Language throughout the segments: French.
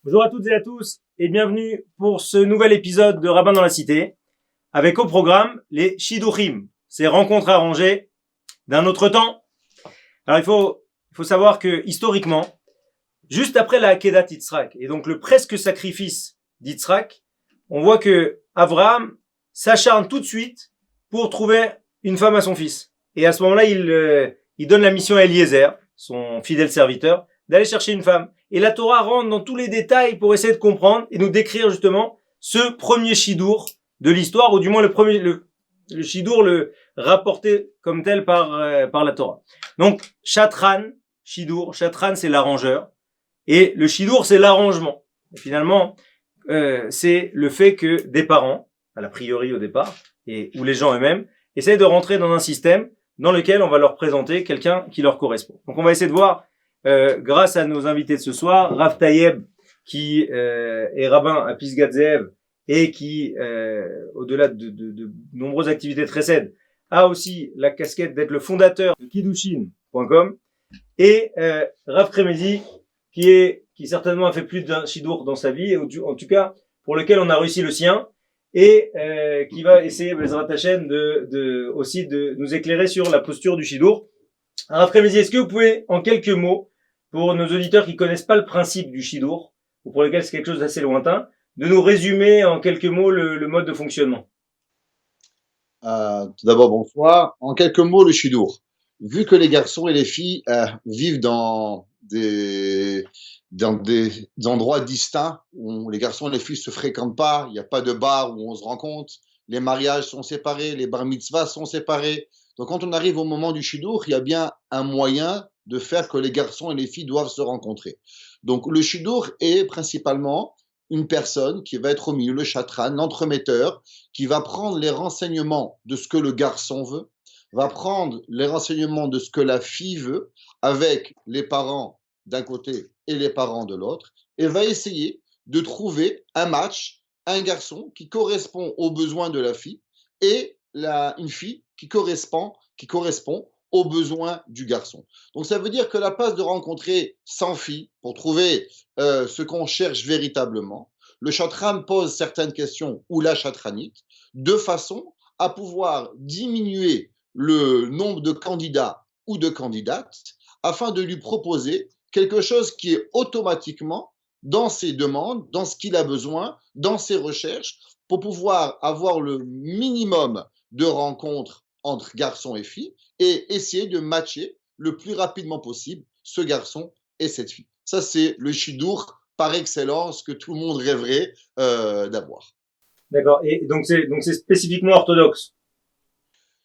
Bonjour à toutes et à tous et bienvenue pour ce nouvel épisode de Rabbin dans la Cité avec au programme les Shiduchim, ces rencontres arrangées d'un autre temps. Alors il faut savoir que historiquement, juste après la Hakedat Yitzhak et donc le presque sacrifice d'Yitzhak, on voit que Abraham s'acharne tout de suite pour trouver une femme à son fils. Et à ce moment-là, il donne la mission à Eliezer, son fidèle serviteur, d'aller chercher une femme. Et la Torah rentre dans tous les détails pour essayer de comprendre et nous décrire justement ce premier shidour de l'histoire, ou du moins le shidour le rapporté comme tel par la Torah. Donc, Shatran, shidour, Shatran c'est l'arrangeur, et le shidour c'est l'arrangement. Et finalement, c'est le fait que des parents, à l'a priori au départ, ou les gens eux-mêmes, essayent de rentrer dans un système dans lequel on va leur présenter quelqu'un qui leur correspond. Donc on va essayer de voir, grâce à nos invités de ce soir, Rav Tayeb, qui est rabbin à Pisgat Ze'ev et qui, au-delà de nombreuses activités de Chesed, a aussi la casquette d'être le fondateur de Kiddushin.com, et Rav Kremezi, qui certainement a fait plus d'un shidour dans sa vie, en tout cas pour lequel on a réussi le sien, et qui va essayer, Bezrat Hashem, aussi de nous éclairer sur la posture du shidour. Alors, après-midi, est-ce que vous pouvez, en quelques mots, pour nos auditeurs qui connaissent pas le principe du shidour, ou pour lesquels c'est quelque chose d'assez lointain, de nous résumer en quelques mots le mode de fonctionnement? Tout d'abord, bonsoir. En quelques mots, le shidour. Vu que les garçons et les filles vivent dans des endroits distincts où les garçons et les filles se fréquentent pas, il n'y a pas de bar où on se rencontre, les mariages sont séparés, les bar mitzvahs sont séparés. Donc, quand on arrive au moment du shidour, il y a bien un moyen de faire que les garçons et les filles doivent se rencontrer. Donc, le shidour est principalement une personne qui va être au milieu, le chatran, l'entremetteur, qui va prendre les renseignements de ce que le garçon veut, va prendre les renseignements de ce que la fille veut, avec les parents d'un côté et les parents de l'autre, et va essayer de trouver un match, un garçon qui correspond aux besoins de la fille et une fille qui correspond aux besoins du garçon. Donc ça veut dire que la passe de rencontrer 100 filles pour trouver ce qu'on cherche véritablement, le chatran pose certaines questions, ou la chatranite, de façon à pouvoir diminuer le nombre de candidats ou de candidates afin de lui proposer quelque chose qui est automatiquement dans ses demandes, dans ce qu'il a besoin, dans ses recherches, pour pouvoir avoir le minimum de rencontres entre garçons et filles et essayer de matcher le plus rapidement possible ce garçon et cette fille. Ça, c'est le shidour par excellence que tout le monde rêverait d'avoir. D'accord. Et donc c'est spécifiquement orthodoxe.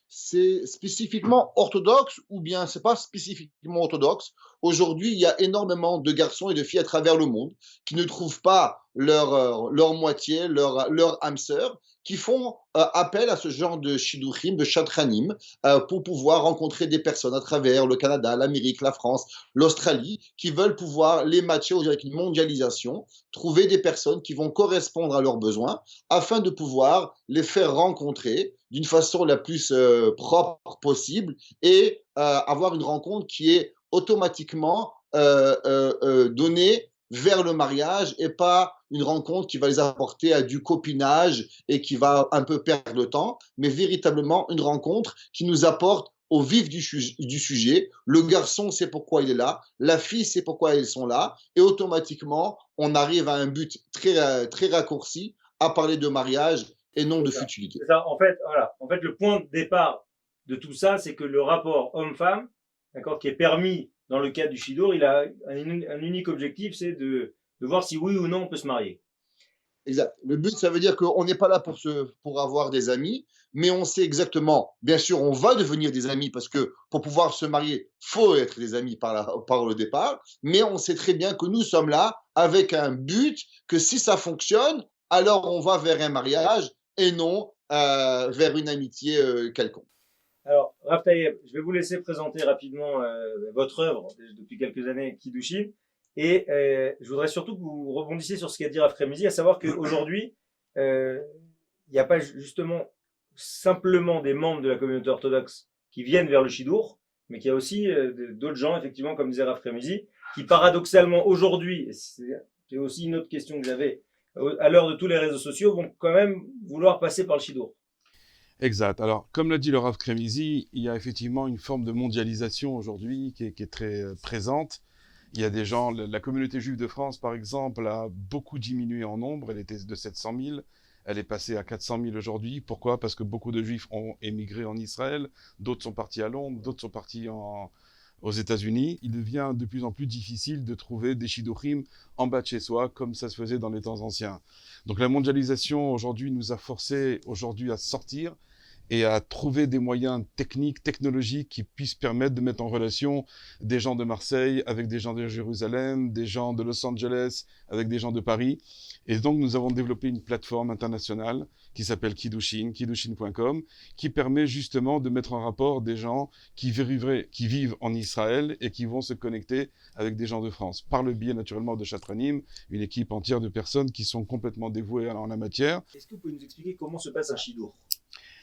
C'est spécifiquement orthodoxe ou bien c'est pas spécifiquement orthodoxe. Aujourd'hui, il y a énormément de garçons et de filles à travers le monde qui ne trouvent pas leur moitié, leur âme sœur, qui font appel à ce genre de shiduchim, de chatranim, pour pouvoir rencontrer des personnes à travers le Canada, l'Amérique, la France, l'Australie, qui veulent pouvoir les matcher avec une mondialisation, trouver des personnes qui vont correspondre à leurs besoins, afin de pouvoir les faire rencontrer d'une façon la plus propre possible et avoir une rencontre qui est automatiquement donnée vers le mariage et pas une rencontre qui va les apporter à du copinage et qui va un peu perdre le temps, mais véritablement une rencontre qui nous apporte au vif du sujet. Le garçon sait pourquoi il est là, la fille sait pourquoi ils sont là, et automatiquement, on arrive à un but très raccourci, à parler de mariage et non de futilité. C'est ça. En fait, voilà. En fait, le point de départ de tout ça, c'est que le rapport homme-femme, d'accord, qui est permis dans le cadre du shidour, il a un unique objectif, c'est de voir si oui ou non on peut se marier. Exact. Le but, ça veut dire qu'on n'est pas là pour avoir des amis, mais on sait exactement, bien sûr, on va devenir des amis parce que pour pouvoir se marier, faut être des amis par le départ, mais on sait très bien que nous sommes là avec un but, que si ça fonctionne, alors on va vers un mariage et non vers une amitié quelconque. Alors, Rav Tayeb, je vais vous laisser présenter rapidement votre œuvre depuis quelques années, Kiddushin. Et je voudrais surtout que vous rebondissiez sur ce qu'a dit Rav Kremezi, à savoir qu'aujourd'hui, il n'y a pas justement simplement des membres de la communauté orthodoxe qui viennent vers le Shidour, mais qu'il y a aussi d'autres gens, effectivement, comme disait Rav Kremezi, qui paradoxalement aujourd'hui, c'est c'est aussi une autre question que j'avais, à l'heure de tous les réseaux sociaux, vont quand même vouloir passer par le Shidour. Exact. Alors, comme l'a dit le Rav Kremizi, il y a effectivement une forme de mondialisation aujourd'hui qui est très présente. Il y a des gens, la communauté juive de France, par exemple, a beaucoup diminué en nombre. Elle était de 700 000. Elle est passée à 400 000 aujourd'hui. Pourquoi? Parce que beaucoup de juifs ont émigré en Israël. D'autres sont partis à Londres. D'autres sont partis aux États-Unis. Il devient de plus en plus difficile de trouver des shidduchim en bas de chez soi, comme ça se faisait dans les temps anciens. Donc la mondialisation aujourd'hui nous a forcés aujourd'hui à sortir et à trouver des moyens techniques, technologiques qui puissent permettre de mettre en relation des gens de Marseille avec des gens de Jérusalem, des gens de Los Angeles avec des gens de Paris. Et donc, nous avons développé une plateforme internationale qui s'appelle Kiddushin, kiddushin.com, qui permet justement de mettre en rapport des gens qui vivent en Israël et qui vont se connecter avec des gens de France, par le biais naturellement de Chatranim, une équipe entière de personnes qui sont complètement dévouées en la matière. Est-ce que vous pouvez nous expliquer comment se passe un Shidour?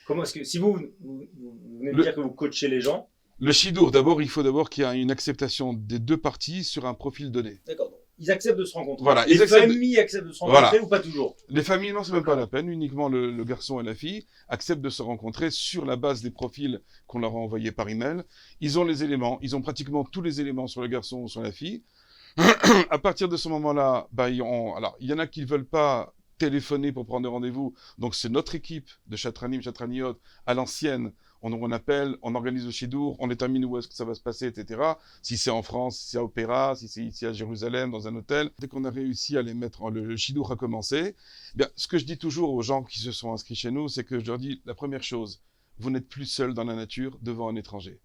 Comment est-ce que, si vous venez de dire que vous coachez les gens? Le Shidour, d'abord, il faut d'abord qu'il y ait une acceptation des deux parties sur un profil donné. D'accord. Ils acceptent de se rencontrer. Voilà, les familles acceptent de se rencontrer voilà. Ou pas toujours? Les familles, non, c'est même pas la peine. Uniquement le garçon et la fille acceptent de se rencontrer sur la base des profils qu'on leur a envoyés par email. Ils ont les éléments, ils ont pratiquement tous les éléments sur le garçon ou sur la fille. À partir de ce moment-là, alors, il y en a qui ne veulent pas téléphoner pour prendre rendez-vous. Donc, c'est notre équipe de Chatranim, Chatraniot, à l'ancienne. On appelle, on organise le Shidour, on détermine où est-ce que ça va se passer, etc. Si c'est en France, si c'est à Opéra, si c'est ici à Jérusalem, dans un hôtel. Dès qu'on a réussi à les mettre, le Shidour a commencé. Bien, ce que je dis toujours aux gens qui se sont inscrits chez nous, c'est que je leur dis, la première chose, vous n'êtes plus seul dans la nature devant un étranger.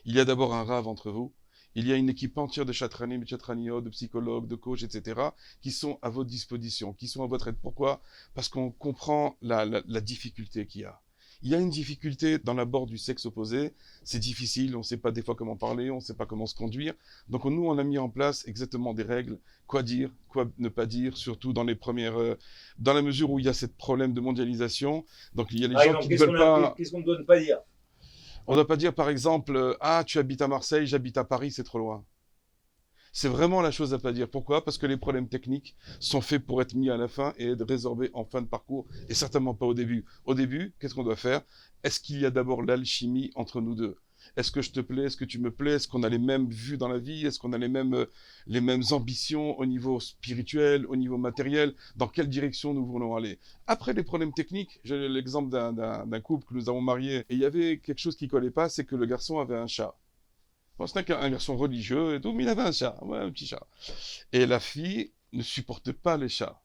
Il y a d'abord un rave entre vous. Il y a une équipe entière de chatranim, de chatraniot, de psychologues, de coachs, etc., qui sont à votre disposition, qui sont à votre aide. Pourquoi? Parce qu'on comprend la difficulté qu'il y a. Il y a une difficulté dans l'abord du sexe opposé. C'est difficile, on ne sait pas des fois comment parler, on ne sait pas comment se conduire. Donc nous, on a mis en place exactement des règles. Quoi dire, quoi ne pas dire, surtout dans les premières... dans la mesure où il y a ce problème de mondialisation. Donc il y a les gens qui ne veulent pas... Qu'est-ce qu'on ne doit pas dire? On ne doit pas dire, par exemple, « Ah, tu habites à Marseille, j'habite à Paris, c'est trop loin. » C'est vraiment la chose à pas dire. Pourquoi? Parce que les problèmes techniques sont faits pour être mis à la fin et être résorbés en fin de parcours, et certainement pas au début. Au début, qu'est-ce qu'on doit faire? Est-ce qu'il y a d'abord l'alchimie entre nous deux? Est-ce que je te plais? Est-ce que tu me plais? Est-ce qu'on a les mêmes vues dans la vie? Est-ce qu'on a les mêmes ambitions au niveau spirituel, au niveau matériel? Dans quelle direction nous voulons aller? Après les problèmes techniques, j'ai l'exemple d'un couple que nous avons marié, et il y avait quelque chose qui collait pas, c'est que le garçon avait un chat. Bon, c'était un garçon religieux et tout, mais il avait un chat, ouais, un petit chat. Et la fille ne supporte pas les chats.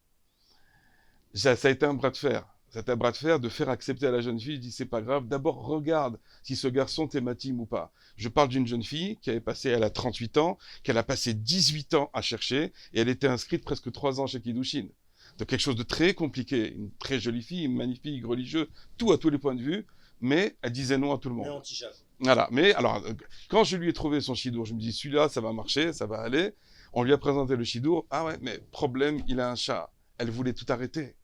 Ça a été un bras de fer. C'était un bras de fer de faire accepter à la jeune fille. Je dis, c'est pas grave. D'abord, regarde si ce garçon t'ématime ou pas. Je parle d'une jeune fille qui avait passé, elle a 38 ans, qu'elle a passé 18 ans à chercher, et elle était inscrite presque 3 ans chez Kiddushin. Donc quelque chose de très compliqué. Une très jolie fille, une magnifique, religieuse, tout à tous les points de vue, mais elle disait non à tout le monde. Mais anti-chat. Voilà. Mais alors, quand je lui ai trouvé son Shidour, je me dis, celui-là, ça va marcher, ça va aller. On lui a présenté le Shidour. Ah ouais, mais problème, il a un chat. Elle voulait tout arrêter.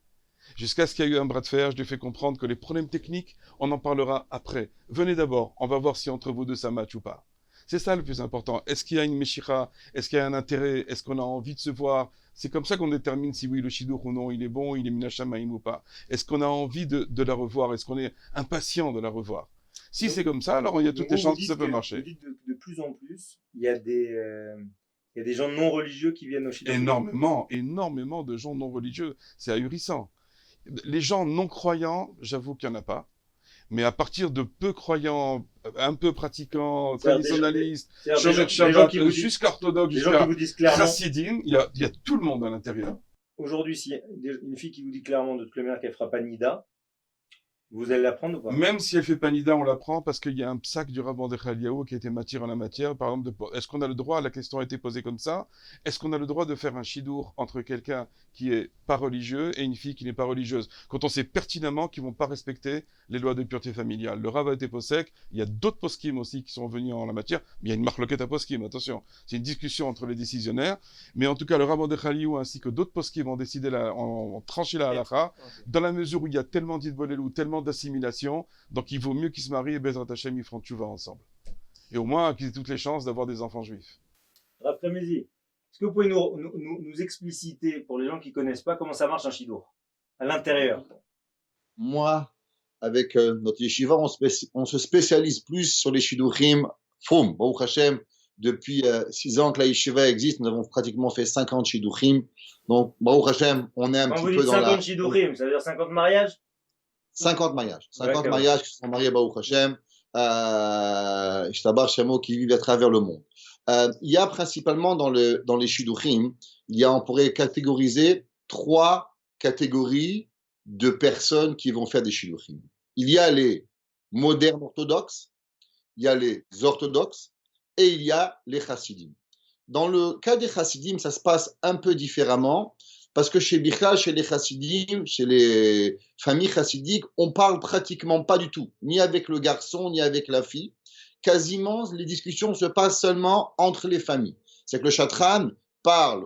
Jusqu'à ce qu'il y ait eu un bras de fer, je lui ai fait comprendre que les problèmes techniques, on en parlera après. Venez d'abord, on va voir si entre vous deux ça match ou pas. C'est ça le plus important. Est-ce qu'il y a une meshira? Est-ce qu'il y a un intérêt? Est-ce qu'on a envie de se voir? C'est comme ça qu'on détermine si oui, le Shidour ou non, il est bon, il est minachamaim ou pas. Est-ce qu'on a envie de la revoir? Est-ce qu'on est impatient de la revoir? Si c'est comme ça, alors il y a toutes les chances que ça peut marcher. Vous dites de plus en plus, il y a des gens non religieux qui viennent au Shidour. Énormément de gens non religieux. C'est ahurissant. Les gens non croyants, j'avoue qu'il n'y en a pas. Mais à partir de peu croyants, un peu pratiquants, traditionnalistes, jusqu'à orthodoxes, jusqu'à chassidim, il y a tout le monde à l'intérieur. Aujourd'hui, s'il y a une fille qui vous dit clairement de toutes les manières qu'elle fera pas Nida, vous allez la prendre ou pas? Même si elle fait pas Nida, on la prend parce qu'il y a un psaque du Rabban de Chaliaou qui a été matière en la matière. Par exemple, est-ce qu'on a le droit, la question a été posée comme ça, est-ce qu'on a le droit de faire un shidour entre quelqu'un qui est pas religieux et une fille qui n'est pas religieuse, quand on sait pertinemment qu'ils vont pas respecter les lois de pureté familiale? Le Rav a été posek, il y a d'autres poskim aussi qui sont venus en la matière, mais il y a une marloquette à poskim, attention. C'est une discussion entre les décisionnaires, mais en tout cas, le Rabban de Chaliaou ainsi que d'autres poskim ont décidé ont tranché la halakha, dans la mesure où il y a tellement d'idbolelou, tellement d'assimilation, donc il vaut mieux qu'ils se marient et Bezrat Hashem, ils feront tchouva ensemble. Et au moins qu'ils aient toutes les chances d'avoir des enfants juifs. Après-midi, Est-ce que vous pouvez nous expliciter, pour les gens qui ne connaissent pas, comment ça marche un shidour à l'intérieur? Moi, avec notre yeshiva, on se spécialise plus sur les shidurim Foum. Baruch Hashem, depuis 6 ans que la yeshiva existe, nous avons pratiquement fait 50 shidurim. Donc, Baruch Hashem, on est un Quand petit vous peu dites dans 50 shidurim, ça veut dire 50 mariages? 50 mariages. 50 D'accord. mariages qui sont mariés, Baruch Hashem, Shtabar Shemo, qui vivent à travers le monde. Il y a principalement dans les shidurim, on pourrait catégoriser 3 catégories de personnes qui vont faire des shidurim. Il y a les modernes orthodoxes, il y a les orthodoxes et il y a les chassidim. Dans le cas des chassidim, ça se passe un peu différemment parce que chez Bichal, chez les chassidim, chez les familles chassidiques, on parle pratiquement pas du tout, ni avec le garçon, ni avec la fille. Quasiment, les discussions se passent seulement entre les familles. C'est que le chatran parle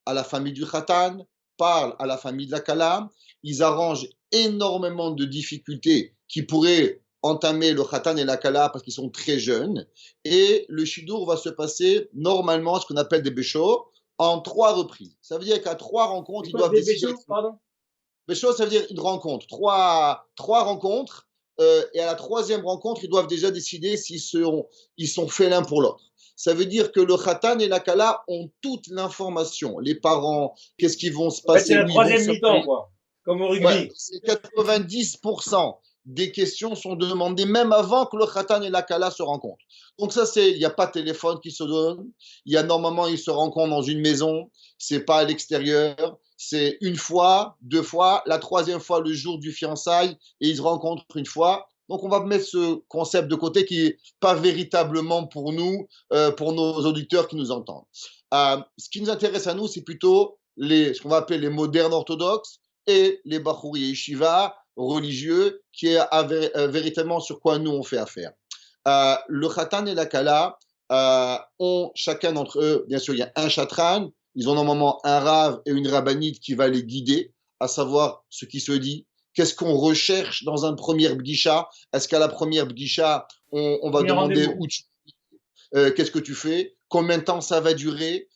à la famille du khatan, parle à la famille de la kala, ils arrangent énormément de difficultés qui pourraient entamer le khatan et la kala parce qu'ils sont très jeunes, et le shidour va se passer normalement ce qu'on appelle des béchos en 3 reprises. Ça veut dire qu'à 3 rencontres, ils doivent décider. Béchos, ça veut dire une rencontre, 3 rencontres, et à la 3e rencontre, ils doivent déjà décider s'ils sont faits l'un pour l'autre. Ça veut dire que le khatan et la kala ont toute l'information. Les parents, qu'est-ce qui vont se passer? C'est la 3e mi-temps, quoi. Comme au rugby. Ouais, c'est 90% des questions sont demandées même avant que le khatan et la kala se rencontrent. Donc ça, il n'y a pas de téléphone qui se donne. Normalement, ils se rencontrent dans une maison. C'est pas à l'extérieur. C'est 1 fois, 2 fois. La 3e fois, le jour du fiançailles, et ils se rencontrent 1 fois. Donc, on va mettre ce concept de côté qui n'est pas véritablement pour nous, pour nos auditeurs qui nous entendent. Ce qui nous intéresse à nous, c'est plutôt ce qu'on va appeler les modernes orthodoxes et les Bachouri Yeshiva religieux, qui est véritablement sur quoi nous on fait affaire. Le Khatan et la Kala ont chacun d'entre eux, bien sûr, il y a un chatran, ils ont normalement un rave et une rabbinite qui va les guider, à savoir ce qui se dit, qu'est-ce qu'on recherche dans un premier bdisha. Est-ce qu'à la première bdisha, on va demander qu'est-ce que tu fais, combien de temps ça va durer,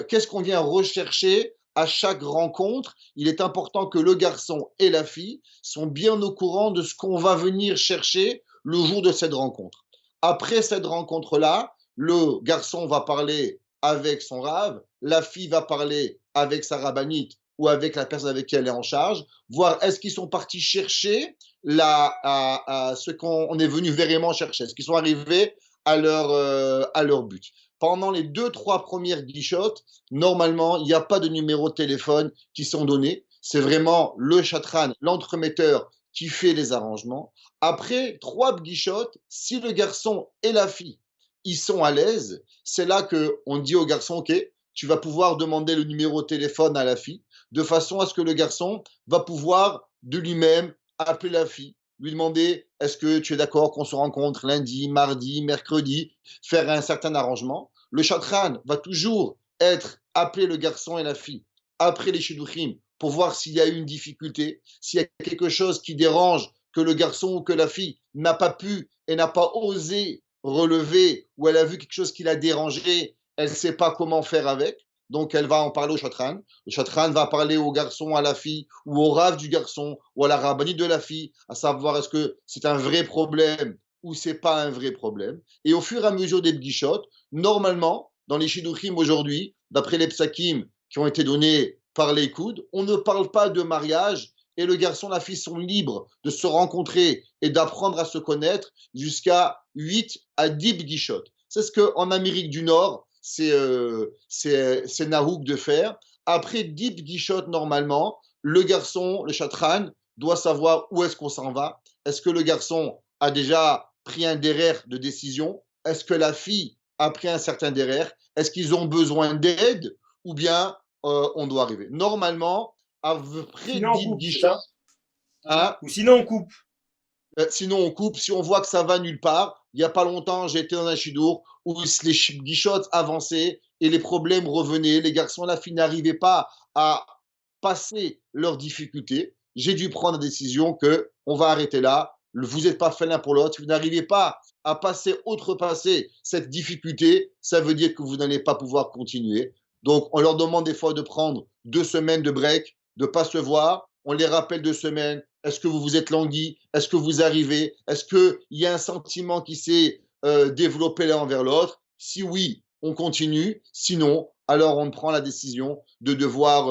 qu'est-ce qu'on vient rechercher à chaque rencontre. Il est important que le garçon et la fille sont bien au courant de ce qu'on va venir chercher le jour de cette rencontre. Après cette rencontre-là, le garçon va parler avec son rave, la fille va parler avec sa rabbinite ou avec la personne avec qui elle est en charge, voir est-ce qu'ils sont partis chercher ce qu'on est venu vraiment chercher, est-ce qu'ils sont arrivés à leur but. Pendant les 2-3 premières guichottes, normalement, il n'y a pas de numéro de téléphone qui sont donnés. C'est vraiment le chatran, l'entremetteur, qui fait les arrangements. Après 3 guichottes, si le garçon et la fille, ils sont à l'aise, c'est là qu'on dit au garçon, OK, tu vas pouvoir demander le numéro de téléphone à la fille, de façon à ce que le garçon va pouvoir de lui-même appeler la fille, lui demander est-ce que tu es d'accord qu'on se rencontre lundi, mardi, mercredi, faire un certain arrangement. Le chatran va toujours appeler le garçon et la fille après les shidduchim pour voir s'il y a une difficulté, s'il y a quelque chose qui dérange, que le garçon ou que la fille n'a pas pu et n'a pas osé relever, ou elle a vu quelque chose qui l'a dérangé, elle ne sait pas comment faire avec. Donc, elle va en parler au chatran. Le chatran va parler au garçon, à la fille, ou au rave du garçon, ou à la rabbinite de la fille, à savoir est-ce que c'est un vrai problème ou c'est pas un vrai problème. Et au fur et à mesure des bguichotes, normalement, dans les shidduchim aujourd'hui, d'après les psakim qui ont été donnés par les coudes, on ne parle pas de mariage et le garçon et la fille sont libres de se rencontrer et d'apprendre à se connaître jusqu'à 8 à 10 bguichotes. C'est ce qu'en Amérique du Nord, c'est nahouk de faire. Après 10 bguichotes, normalement, le garçon, le chatran, doit savoir où est-ce qu'on s'en va. Est-ce que le garçon a déjà pris un derrière de décision? Est-ce que la fille a pris un certain derrière? Est-ce qu'ils ont besoin d'aide? Ou bien on doit arriver. Normalement, après 10 bguichotes... Ou sinon on coupe. Sinon, on coupe. Si on voit que ça va nulle part, il n'y a pas longtemps, j'ai été dans un shidour où les guichottes avançaient et les problèmes revenaient. Les garçons et la fille n'arrivaient pas à passer leurs difficultés. J'ai dû prendre la décision qu'on va arrêter là. Vous n'êtes pas fait l'un pour l'autre. Si vous n'arrivez pas à outrepasser cette difficulté, ça veut dire que vous n'allez pas pouvoir continuer. Donc, on leur demande des fois de prendre 2 semaines de break, de ne pas se voir. On les rappelle 2 semaines. Est-ce que vous vous êtes langui? Est-ce que vous arrivez? Est-ce qu'il y a un sentiment qui s'est développé l'un envers l'autre? Si oui, on continue. Sinon, alors on prend la décision de devoir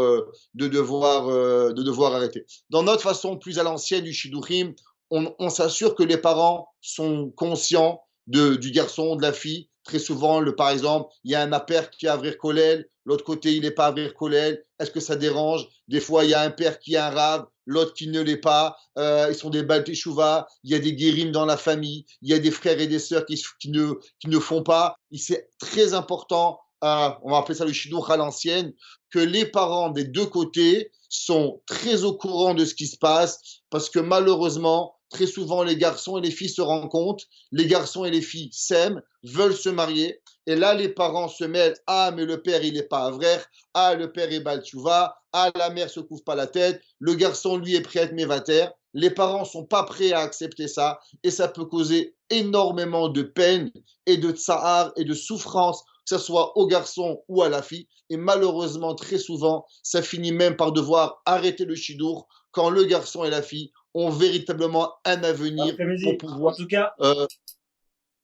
arrêter. Dans notre façon plus à l'ancienne du Shidduchim, on s'assure que les parents sont conscients du garçon, de la fille. Très souvent, par exemple, il y a un père qui est à Avrir Kolel, l'autre côté, il n'est pas à Avrir Kolel. Est-ce que ça dérange? Des fois, il y a un père qui est un rave, l'autre qui ne l'est pas. Ils sont des Baal Teshuva. Il y a des guérims dans la famille. Il y a des frères et des sœurs qui ne font pas. C'est très important, on va appeler ça le shidduch à l'ancienne, que les parents des deux côtés sont très au courant de ce qui se passe, parce que malheureusement, très souvent, les garçons et les filles se rencontrent, les garçons et les filles s'aiment, veulent se marier, et là, les parents se mêlent. Ah, mais le père, il n'est pas avrer. Ah, le père est Baal Teshuva. Ah, la mère se couvre pas la tête. Le garçon, lui, est prêt à être mévater. Les parents sont pas prêts à accepter ça, et ça peut causer énormément de peine et de tsahar et de souffrance, que ce soit au garçon ou à la fille. Et malheureusement, très souvent, ça finit même par devoir arrêter le shidour quand le garçon et la fille ont véritablement un avenir pour pouvoir.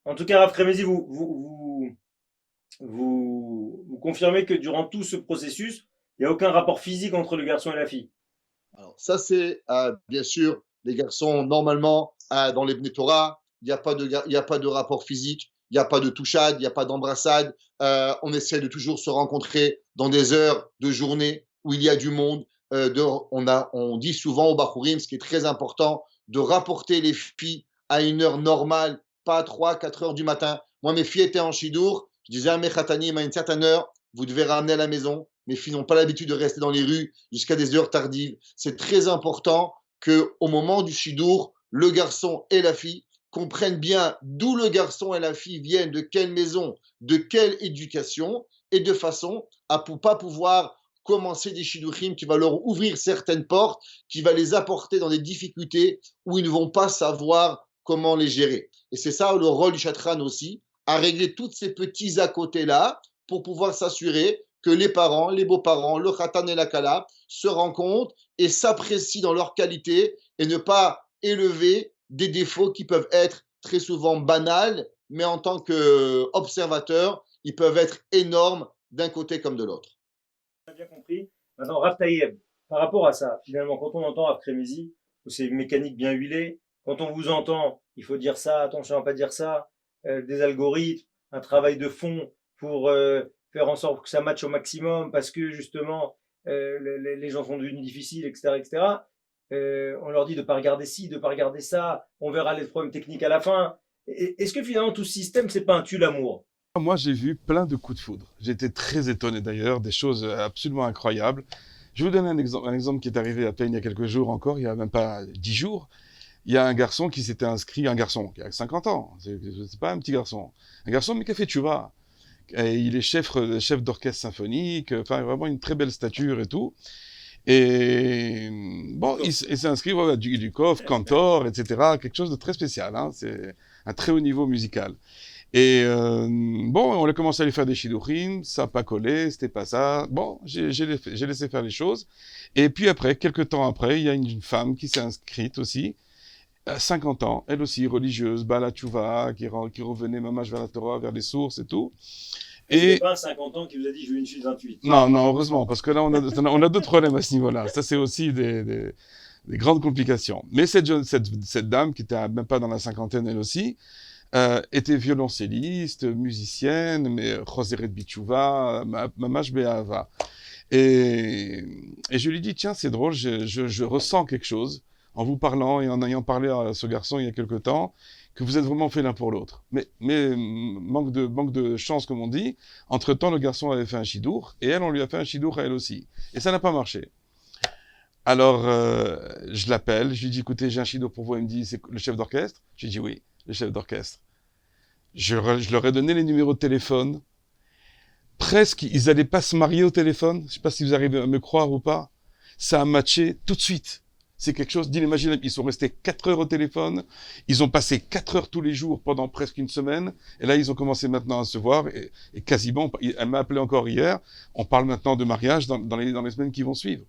En tout cas, Rav Kremezi, vous confirmez que durant tout ce processus, il n'y a aucun rapport physique entre le garçon et la fille. Alors, ça, c'est bien sûr, les garçons, normalement, dans les Bnei Torah, il n'y a pas de rapport physique, il n'y a pas de touchade, il n'y a pas d'embrassade. On essaie de toujours se rencontrer dans des heures de journée où il y a du monde. On dit souvent au Bachurim, ce qui est très important, de rapporter les filles à une heure normale, pas à 3-4 heures du matin. Moi, mes filles étaient en Shidour. Je disais à mes khatanim, à une certaine heure, vous devez ramener à la maison. Mes filles n'ont pas l'habitude de rester dans les rues jusqu'à des heures tardives. C'est très important qu'au moment du Shidour, le garçon et la fille comprennent bien d'où le garçon et la fille viennent, de quelle maison, de quelle éducation, et de façon à ne pas pouvoir commencer des Shidduchim qui va leur ouvrir certaines portes, qui va les apporter dans des difficultés où ils ne vont pas savoir comment les gérer. Et c'est ça le rôle du Chatran aussi, à régler tous ces petits à côté-là pour pouvoir s'assurer que les parents, les beaux-parents, le Khatan et la Kala se rencontrent et s'apprécient dans leur qualité et ne pas élever des défauts qui peuvent être très souvent banals, mais en tant qu'observateurs, ils peuvent être énormes d'un côté comme de l'autre. On a bien compris. Maintenant, Rav Taïeb, par rapport à ça, finalement, quand on entend Rav Kremezi, c'est une mécanique bien huilée, quand on vous entend, il faut dire ça, attention à ne pas dire ça, des algorithmes, un travail de fond pour faire en sorte que ça matche au maximum, parce que justement, les gens sont devenus difficiles, etc., etc. On leur dit de ne pas regarder ci, de ne pas regarder ça, on verra les problèmes techniques à la fin. Est-ce que finalement tout ce système, c'est pas un tue-l'amour? Moi, j'ai vu plein de coups de foudre. J'étais très étonné d'ailleurs, des choses absolument incroyables. Je vais vous donner un exemple qui est arrivé à peine il y a quelques jours encore, il n'y a même pas 10 jours. Il y a un garçon qui s'était inscrit, un garçon qui a 50 ans, c'est pas un petit garçon, un garçon mais qui a fait tchouva. Et il est chef d'orchestre symphonique, enfin vraiment une très belle stature et tout. Et bon, il s'est inscrit à du Kof, cantor, etc. Quelque chose de très spécial, hein. C'est un très haut niveau musical. Et bon, on a commencé à lui faire des shidduchim, ça n'a pas collé, c'était pas ça. Bon, j'ai laissé faire les choses. Et puis après, quelques temps après, il y a une femme qui s'est inscrite aussi, à 50 ans, elle aussi religieuse, Bala Tchouva, qui revenait mamash vers la Torah, vers les sources et tout. Et c'est pas 50 ans qui vous a dit je veux une fille de 28. Non, heureusement, parce que là, on a d'autres problèmes à ce niveau-là. Ça, c'est aussi des grandes complications. Mais cette dame, qui était même pas dans la cinquantaine, elle aussi, était violoncelliste, musicienne, mais Choseret Bitchouva, Mamash Be'ava. Et je lui dis, tiens, c'est drôle, je ressens quelque chose, en vous parlant et en ayant parlé à ce garçon il y a quelque temps, que vous êtes vraiment fait l'un pour l'autre. Mais manque de chance, comme on dit. Entre-temps, le garçon avait fait un chidour, et elle, on lui a fait un chidour à elle aussi. Et ça n'a pas marché. Alors, je l'appelle, je lui dis, écoutez, j'ai un chidour pour vous. Elle me dit, c'est le chef d'orchestre? Je lui dis, oui, le chef d'orchestre. Je leur ai donné les numéros de téléphone. Presque, ils n'allaient pas se marier au téléphone. Je ne sais pas si vous arrivez à me croire ou pas. Ça a matché tout de suite. c'est quelque chose d'inimaginable. Ils sont restés 4 heures au téléphone, ils ont passé 4 heures tous les jours pendant presque une semaine, et là, ils ont commencé maintenant à se voir, et quasiment, elle m'a appelé encore hier, on parle maintenant de mariage dans les semaines qui vont suivre.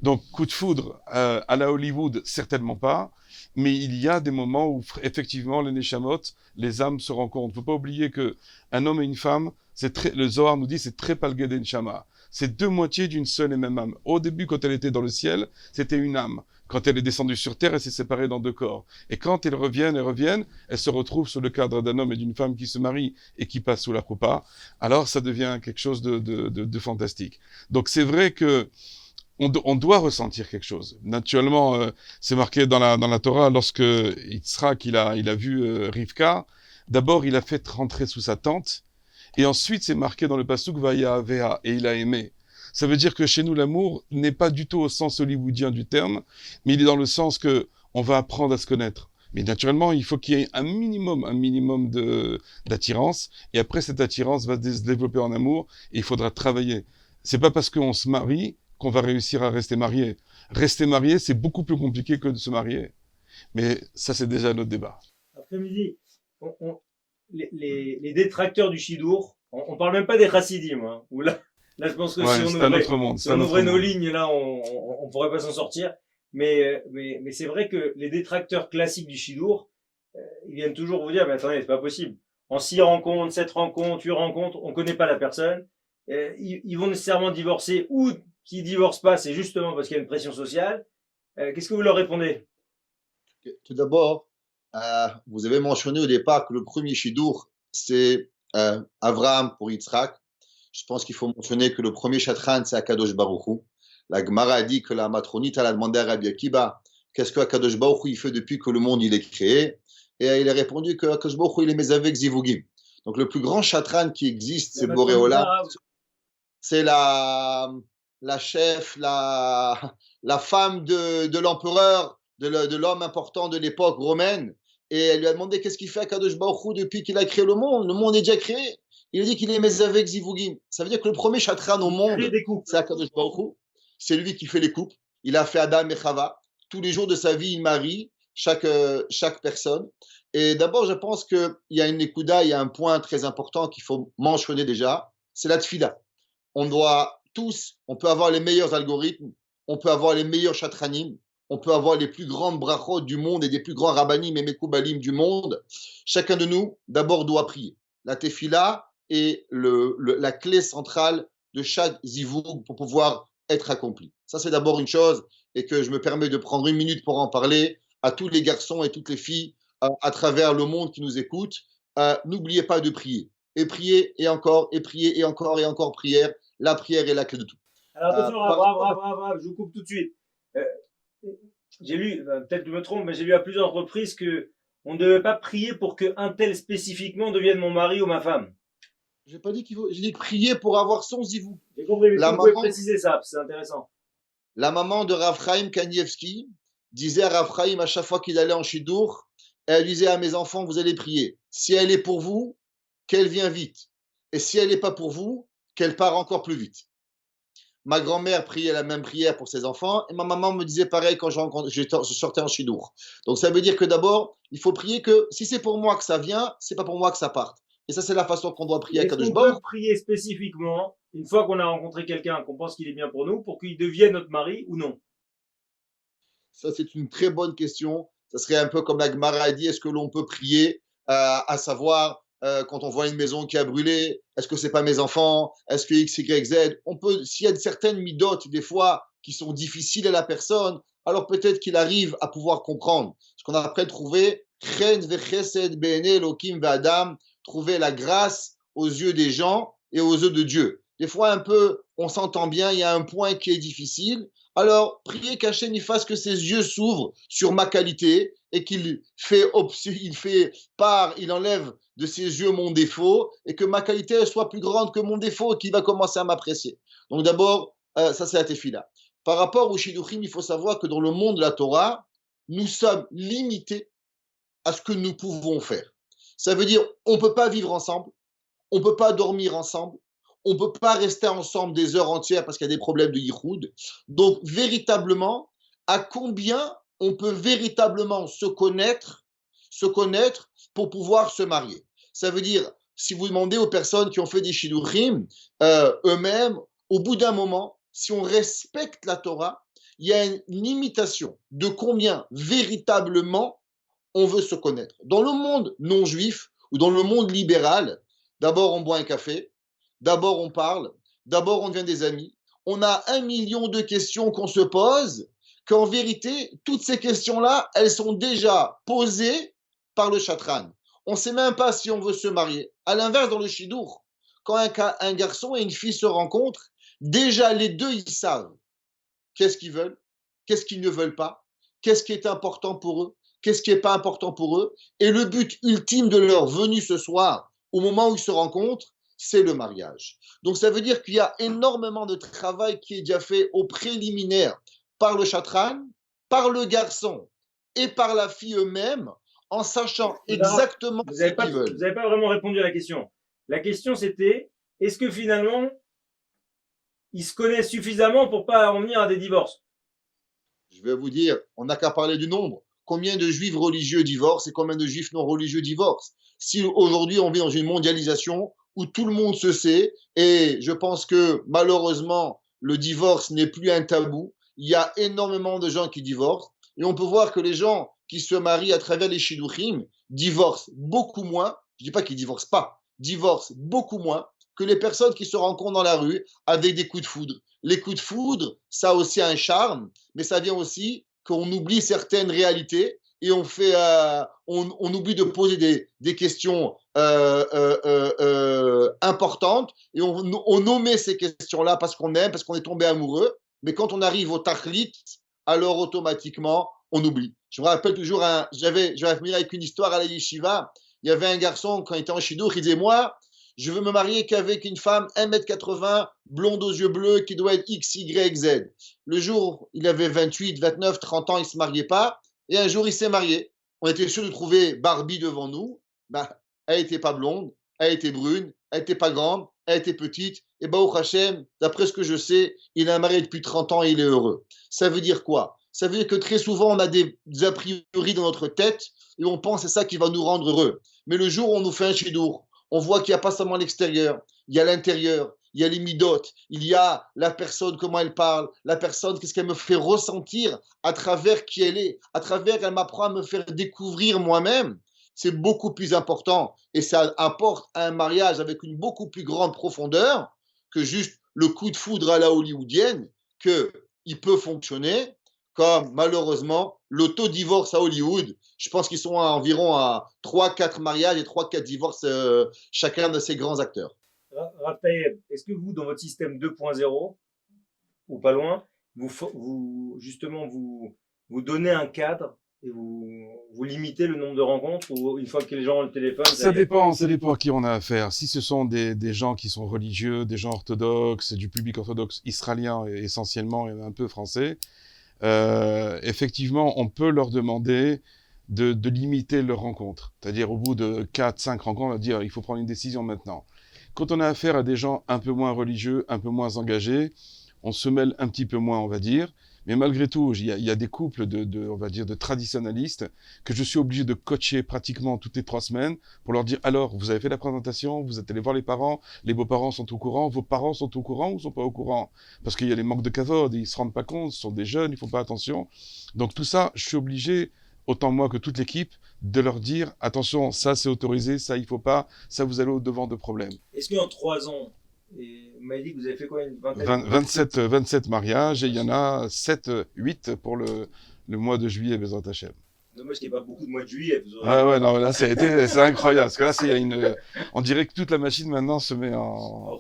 Donc, coup de foudre à la Hollywood, certainement pas, mais il y a des moments où, effectivement, les neshamot, les âmes se rencontrent. Faut pas oublier que un homme et une femme, le Zohar nous dit, c'est très palged neshama. C'est 2 moitiés d'une seule et même âme. Au début, quand elle était dans le ciel, c'était une âme. Quand elle est descendue sur terre, elle s'est séparée dans 2 corps. Et quand elles reviennent, elles se retrouvent sous le cadre d'un homme et d'une femme qui se marient et qui passent sous la choupa. Alors, ça devient quelque chose de fantastique. Donc, c'est vrai que on doit ressentir quelque chose. Naturellement, c'est marqué dans la Torah, lorsque Yitzhak, il a vu Rivka, d'abord, il a fait rentrer sous sa tente, et ensuite, c'est marqué dans le pasuk Vaya Avea, et il a aimé. Ça veut dire que chez nous, l'amour n'est pas du tout au sens hollywoodien du terme, mais il est dans le sens que on va apprendre à se connaître. Mais naturellement, il faut qu'il y ait un minimum d'attirance, et après, cette attirance va se développer en amour, et il faudra travailler. C'est pas parce qu'on se marie qu'on va réussir à rester marié. Rester marié, c'est beaucoup plus compliqué que de se marier. Mais ça, c'est déjà notre débat. Après-midi, les détracteurs du Shidour, on parle même pas des chassidim, hein, où là, je pense que si on ouvrait nos lignes, là, on pourrait pas s'en sortir. Mais c'est vrai que les détracteurs classiques du Shidour, ils viennent toujours vous dire, mais attendez, c'est pas possible. En 6 rencontres, 7 rencontres, 8 rencontres, on connaît pas la personne. Ils vont nécessairement divorcer, ou qui divorcent pas, c'est justement parce qu'il y a une pression sociale. Qu'est-ce que vous leur répondez? Tout d'abord, vous avez mentionné au départ que le premier Shidour, c'est Avraham pour Yitzhak. Je pense qu'il faut mentionner que le premier Chatran, c'est Akadosh Baruch Hu. La Gemara a dit que la matronite, elle a demandé à Rabbi Akiba, qu'est-ce que Akadosh Baruch Hu il fait depuis que le monde il est créé? Et il a répondu que Akadosh Baruch Hu il est Mezavek Zivugim. Donc le plus grand Chatran qui existe, c'est Boréola. C'est la chef, la femme de l'empereur, de l'homme important de l'époque romaine. Et elle lui a demandé qu'est-ce qu'il fait à Kadosh Baruch Hu depuis qu'il a créé le monde. Le monde est déjà créé. Il a dit qu'il est Mezavek Zivugim. Ça veut dire que le premier chatran au monde, c'est Kadosh Baruch Hu. C'est lui qui fait les coupes. Il a fait Adam et Chava. Tous les jours de sa vie, il marie chaque personne. Et d'abord, je pense qu'il y a une ékouda, il y a un point très important qu'il faut mentionner déjà, c'est la tfila. On doit tous, on peut avoir les meilleurs algorithmes, on peut avoir les meilleurs chatranim, on peut avoir les plus grandes brachot du monde et des plus grands rabbanim et mekoubalim du monde. Chacun de nous, d'abord, doit prier. La tefila est la clé centrale de chaque zivoug pour pouvoir être accompli. Ça, c'est d'abord une chose, et que je me permets de prendre 1 minute pour en parler à tous les garçons et toutes les filles à travers le monde qui nous écoutent. N'oubliez pas de prier. Et prier, et encore, et prier, et encore prière. La prière est la clé de tout. Alors attention, je vous coupe tout de suite. J'ai lu, peut-être que je me trompe, mais j'ai lu à plusieurs reprises que on ne devait pas prier pour qu'un tel spécifiquement devienne mon mari ou ma femme. J'ai pas dit qu'il faut, j'ai dit prier pour avoir son zivou. J'ai compris, mais vous pouvez préciser ça, c'est intéressant. La maman de Rav Chaim Kanievski disait à Rav Chaim à chaque fois qu'il allait en Shidour, elle disait à mes enfants, vous allez prier. Si elle est pour vous, qu'elle vienne vite. Et si elle n'est pas pour vous, qu'elle part encore plus vite. Ma grand-mère priait la même prière pour ses enfants et ma maman me disait pareil quand je sortais en Shidour. Donc ça veut dire que d'abord, il faut prier que si c'est pour moi que ça vient, c'est pas pour moi que ça parte. Et ça, c'est la façon qu'on doit prier à Kadosh Baruch. On peut prier spécifiquement, une fois qu'on a rencontré quelqu'un, qu'on pense qu'il est bien pour nous, pour qu'il devienne notre mari ou non? Ça, c'est une très bonne question. Ça serait un peu comme la Gemara a dit, est-ce que l'on peut prier, à savoir, quand on voit une maison qui a brûlé, est-ce que c'est pas mes enfants? Est-ce que X, Y, Z? On peut, s'il y a certaines midotes, des fois, qui sont difficiles à la personne, alors peut-être qu'il arrive à pouvoir comprendre. Ce qu'on a après trouvé, Chen vechesed be'ene Elokim ve'adam, trouver la grâce aux yeux des gens et aux yeux de Dieu. Des fois, un peu, on s'entend bien, il y a un point qui est difficile. Alors, priez qu'Hachem il fasse que ses yeux s'ouvrent sur ma qualité et qu'il il enlève de ses yeux mon défaut et que ma qualité soit plus grande que mon défaut et qu'il va commencer à m'apprécier. Donc d'abord, ça c'est la tefila. Par rapport au Shidduchim, il faut savoir que dans le monde de la Torah, nous sommes limités à ce que nous pouvons faire. Ça veut dire, on ne peut pas vivre ensemble, on ne peut pas dormir ensemble, on ne peut pas rester ensemble des heures entières parce qu'il y a des problèmes de yichoud. Donc, véritablement, à combien on peut véritablement se connaître pour pouvoir se marier. Ça veut dire, si vous demandez aux personnes qui ont fait des shidduchim, eux-mêmes, au bout d'un moment, si on respecte la Torah, il y a une limitation de combien véritablement on veut se connaître. Dans le monde non juif ou dans le monde libéral, d'abord on boit un café, d'abord on parle, d'abord on devient des amis. On a 1 million de questions qu'on se pose, qu'en vérité, toutes ces questions-là, elles sont déjà posées par le chatran. On ne sait même pas si on veut se marier. À l'inverse, dans le shidour, quand un garçon et une fille se rencontrent, déjà les deux, ils savent qu'est-ce qu'ils veulent, qu'est-ce qu'ils ne veulent pas, qu'est-ce qui est important pour eux, qu'est-ce qui n'est pas important pour eux. Et le but ultime de leur venue ce soir, au moment où ils se rencontrent, c'est le mariage. Donc ça veut dire qu'il y a énormément de travail qui est déjà fait au préliminaire par le chatran, par le garçon et par la fille eux-mêmes, en sachant exactement ce qu'ils veulent. Vous n'avez pas vraiment répondu à la question. La question c'était, est-ce que finalement, ils se connaissent suffisamment pour pas en venir à des divorces? Je vais vous dire, on n'a qu'à parler du nombre. Combien de juifs religieux divorcent et combien de juifs non religieux divorcent? Si aujourd'hui on vit dans une mondialisation où tout le monde se sait, et je pense que malheureusement le divorce n'est plus un tabou, il y a énormément de gens qui divorcent, et on peut voir que les gens qui se marient à travers les shidduchim divorcent beaucoup moins, je ne dis pas qu'ils ne divorcent pas, divorcent beaucoup moins que les personnes qui se rencontrent dans la rue avec des coups de foudre. Les coups de foudre, ça a aussi un charme, mais ça vient aussi qu'on oublie certaines réalités et on oublie de poser des questions importantes et on nommait ces questions-là parce qu'on aime, parce qu'on est tombé amoureux, mais quand on arrive au tachlit, alors automatiquement, on oublie. Je me rappelle toujours, je vais finir avec une histoire à la yeshiva, il y avait un garçon, quand il était en shidduch, il disait, moi, je veux me marier qu'avec une femme 1m80, blonde aux yeux bleus, qui doit être X, Y, Z. Le jour, il avait 28, 29, 30 ans, il ne se mariait pas. Et un jour, il s'est marié. On était sûr de trouver Barbie devant nous. Bah, elle n'était pas blonde, elle était brune, elle n'était pas grande, elle était petite. Et bah, au Hachem, d'après ce que je sais, il est marié depuis 30 ans et il est heureux. Ça veut dire quoi? Ça veut dire que très souvent, on a des a priori dans notre tête et on pense que c'est ça qui va nous rendre heureux. Mais le jour où on nous fait un shidour, on voit qu'il n'y a pas seulement l'extérieur, il y a l'intérieur, il y a les midotes, il y a la personne, comment elle parle, la personne, qu'est-ce qu'elle me fait ressentir à travers qui elle est, à travers, elle m'apprend à me faire découvrir moi-même. C'est beaucoup plus important et ça apporte un mariage avec une beaucoup plus grande profondeur que juste le coup de foudre à la hollywoodienne, qu'il peut fonctionner comme malheureusement l'autodivorce à Hollywood. Je pense qu'ils sont environ à 3-4 mariages et 3-4 divorces chacun de ces grands acteurs. Raphaël, est-ce que vous, dans votre système 2.0, ou pas loin, justement vous donnez un cadre et vous limitez le nombre de rencontres ou une fois que les gens ont le téléphone? Ça dépend à qui on a affaire. Si ce sont des gens qui sont religieux, des gens orthodoxes, du public orthodoxe israélien essentiellement et un peu français, effectivement, on peut leur demander de limiter leurs rencontres. C'est-à-dire, au bout de 4-5 rencontres, on va dire, il faut prendre une décision maintenant. Quand on a affaire à des gens un peu moins religieux, un peu moins engagés, on se mêle un petit peu moins, on va dire. Mais malgré tout, il y a des couples on va dire, de traditionalistes que je suis obligé de coacher pratiquement toutes les 3 semaines pour leur dire, alors, vous avez fait la présentation, vous êtes allé voir les beaux-parents sont au courant, vos parents sont au courant ou sont pas au courant? Parce qu'il y a les manques de kavod, ils se rendent pas compte, ce sont des jeunes, ils font pas attention. Donc tout ça, je suis obligé, autant moi que toute l'équipe, de leur dire, attention, ça c'est autorisé, ça il faut pas, ça vous allez au-devant de problèmes. Est-ce qu'en 3 ans, et vous m'avez dit que vous avez fait quoi, une vingtaine? 27 mariages, et il y en a 8 pour le mois de juillet, Bezrat Hashem. Dommage qu'il n'y ait pas beaucoup de mois de juillet. Ah ouais, non, là, c'est incroyable. Parce que là, on dirait que toute la machine maintenant se met en.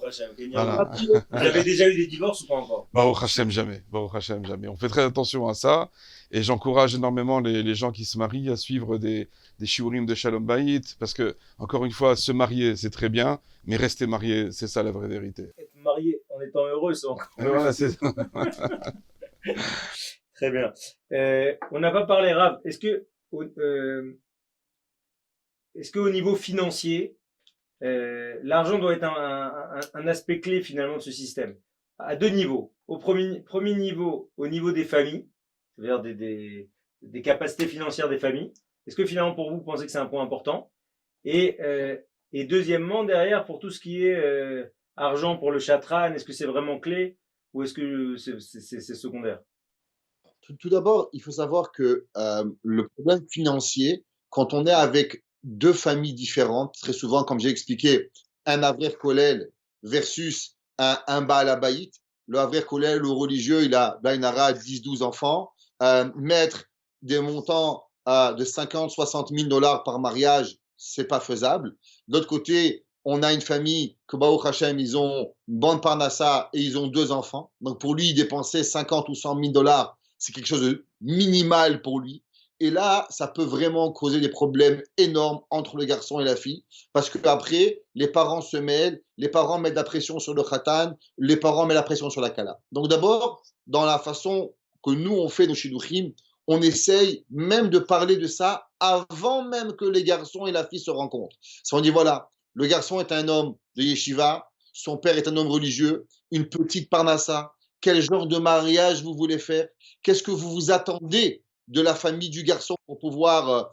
Voilà. Vous avez déjà eu des divorces ou pas encore? Baruch Hashem, jamais. Baruch Hashem, jamais. On fait très attention à ça. Et j'encourage énormément les gens qui se marient à suivre des shiurim de Shalom Bayit. Parce que, encore une fois, se marier, c'est très bien. Mais rester marié, c'est ça la vraie vérité. Être marié en étant heureux, c'est encore. Voilà, c'est ça. Très bien. On n'a pas parlé, Rav. Est-ce que au niveau financier, l'argent doit être un aspect clé finalement de ce système? À 2 niveaux. Au premier niveau, au niveau des familles, c'est-à-dire des capacités financières des familles. Est-ce que finalement, pour vous pensez que c'est un point important? Et deuxièmement, derrière, pour tout ce qui est argent pour le chatran, est-ce que c'est vraiment clé ou est-ce que c'est secondaire? Tout d'abord, il faut savoir que le problème financier, quand on est avec deux familles différentes, très souvent, comme j'ai expliqué, un Avrer Kollel versus un Baal Habayit, le Avrer Kollel, le religieux, il a 10-12 enfants, mettre des montants de 50-60 000 dollars par mariage, c'est pas faisable. De l'autre côté, on a une famille que Baruch Hashem, ils ont une bande parnassa et ils ont deux enfants. Donc pour lui, dépenser 50 ou 100 000 dollars, c'est quelque chose de minimal pour lui. Et là, ça peut vraiment causer des problèmes énormes entre le garçon et la fille, parce qu'après, les parents se mêlent, les parents mettent la pression sur le khatan, les parents mettent la pression sur la kala. Donc d'abord, dans la façon que nous, on fait nos shidduchim, on essaye même de parler de ça avant même que les garçons et la fille se rencontrent. Si on dit, voilà, le garçon est un homme de yeshiva, son père est un homme religieux, une petite parnassa, quel genre de mariage vous voulez faire? Qu'est-ce que vous vous attendez de la famille du garçon pour pouvoir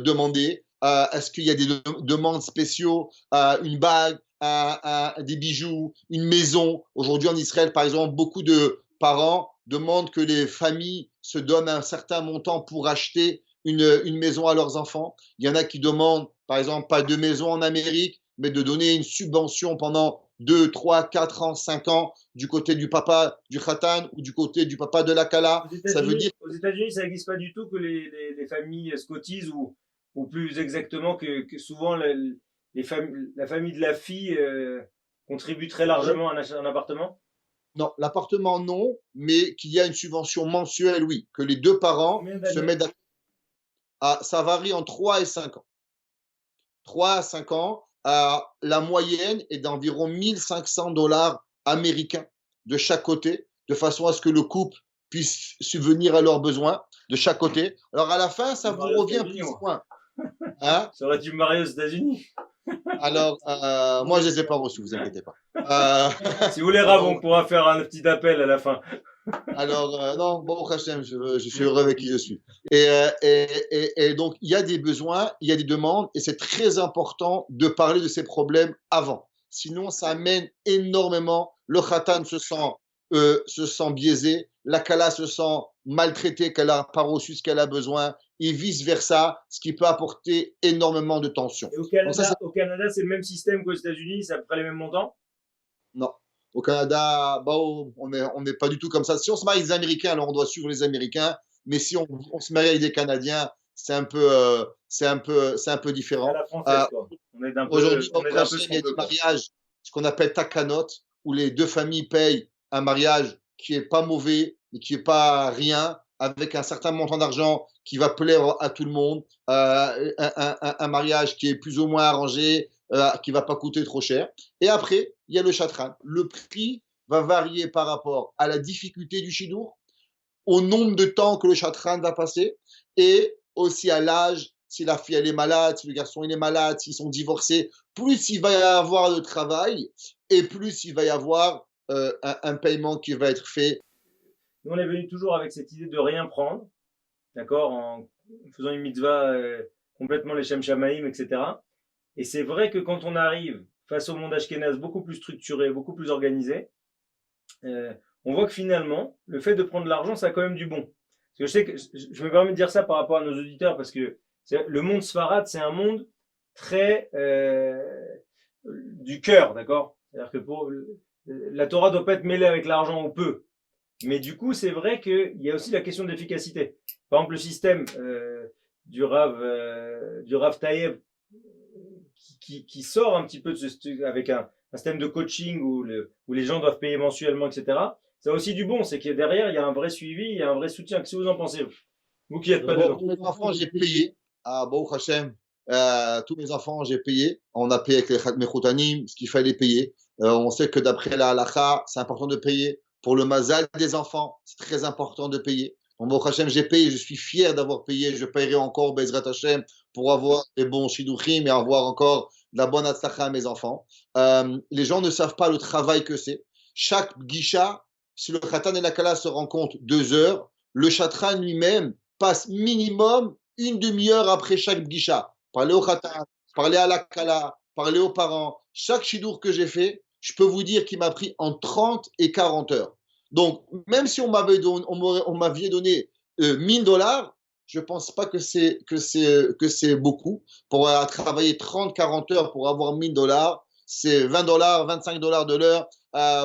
demander? Est-ce qu'il y a des demandes spéciaux, une bague, des bijoux, une maison? Aujourd'hui en Israël, par exemple, beaucoup de parents demandent que les familles se donnent un certain montant pour acheter une maison à leurs enfants. Il y en a qui demandent, par exemple, pas de maison en Amérique, mais de donner une subvention pendant 2, 3, 4 ans, 5 ans du côté du papa du khatan ou du côté du papa de la kala. Ça veut dire aux États-Unis, ça n'existe pas du tout que les familles se cotisent ou plus exactement que souvent la famille de la fille contribue très largement à un appartement? Non, l'appartement non, mais qu'il y a une subvention mensuelle, oui, que les deux parents se mettent d'accord. Ça varie en 3 et 5 ans. 3 à 5 ans, la moyenne est d'environ 1500 dollars américains de chaque côté, de façon à ce que le couple puisse subvenir à leurs besoins de chaque côté. Alors à la fin, ça vous revient plus ou moins. Hein? Ça aurait dû me marier aux États-Unis. Alors, moi, je ne les ai pas reçus, vous inquiétez pas. Si vous voulez, Rav, on pourra faire un petit appel à la fin. Alors, non, bon, Hachem, je suis heureux avec qui je suis. Et donc, il y a des besoins, il y a des demandes, et c'est très important de parler de ces problèmes avant. Sinon, ça amène énormément. Le khatan se sent biaisé, la kala se sent maltraitée, qu'elle n'a pas reçu ce qu'elle a besoin, et vice-versa, ce qui peut apporter énormément de tension. Et au Canada, c'est le même système qu'aux États-Unis, c'est à peu près les mêmes montants? Non. Au Canada, on n'est pas du tout comme ça. Si on se marie avec des Américains, alors on doit suivre les Américains. Mais si on se marie avec des Canadiens, c'est un peu différent. À la française, quoi. Aujourd'hui, il y a des mariages, ce qu'on appelle takanot, où les deux familles payent un mariage qui est pas mauvais et qui est pas rien, avec un certain montant d'argent qui va plaire à tout le monde, un mariage qui est plus ou moins arrangé, qui va pas coûter trop cher. Et après, il y a le chatran. Le prix va varier par rapport à la difficulté du shidour, au nombre de temps que le chatran va passer, et aussi à l'âge, si la fille elle est malade, si le garçon il est malade, s'ils sont divorcés, plus il va y avoir de travail, et plus il va y avoir un paiement qui va être fait. Nous, on est venu toujours avec cette idée de rien prendre, d'accord, en faisant une mitzvah complètement les Shem Shamaïm, etc. Et c'est vrai que quand on arrive face au monde ashkénaze beaucoup plus structuré, beaucoup plus organisé, on voit que finalement, le fait de prendre de l'argent, ça a quand même du bon. Parce que je sais que je me permets de dire ça par rapport à nos auditeurs, parce que le monde Sfarad, c'est un monde très du cœur, d'accord? C'est-à-dire que la Torah doit pas être mêlée avec l'argent ou peu. Mais du coup, c'est vrai qu'il y a aussi la question de l'efficacité. Par exemple, le système du Rav Taïeb qui sort un petit peu avec un système de coaching où les gens doivent payer mensuellement, etc. Ça a aussi du bon, c'est que derrière, il y a un vrai suivi, il y a un vrai soutien. Qu'est-ce que vous en pensez, vous qui n'êtes pas dedans? Tous mes enfants, j'ai payé. Baruch Hashem, tous mes enfants, j'ai payé. On a payé avec les Mechoutanim, ce qu'il fallait payer. On sait que d'après la halakha, c'est important de payer. Pour le mazal des enfants, c'est très important de payer. Donc, Baruch Hashem, j'ai payé, je suis fier d'avoir payé. Je paierai encore Bezrat Hashem pour avoir des bons shidduchim et avoir encore de la bonne atzlacha à mes enfants. Les gens ne savent pas le travail que c'est. Chaque guisha si le khatan et la kala se rencontrent 2 heures, le chatran lui-même passe minimum une demi-heure après chaque bgisha. Parler au khatan, parler à la kala, parler aux parents. Chaque shidour que j'ai fait, je peux vous dire qu'il m'a pris en 30 et 40 heures. Donc, même si on m'avait donné $1000, je ne pense pas que c'est beaucoup. Pour travailler 30-40 heures pour avoir $1000, c'est $20, $25 de l'heure